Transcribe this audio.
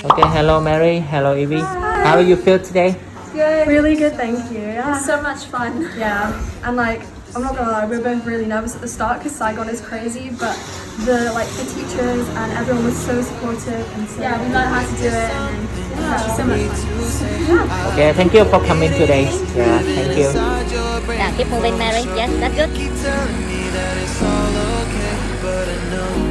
Okay, hello Mary, hello Evie. How do you feel today? Good. Really good, thank you. Yeah. So much fun. Yeah, and like I'm not gonna lie, we're both really nervous at the start because Saigon is crazy, but the teachers and everyone was so supportive and so Yeah, we learned how to do it, and so much fun. Okay, thank you for coming today. Yeah, thank you. Yeah, keep moving, Mary. Yes, that's good. Keep telling me that it's all okay, but I know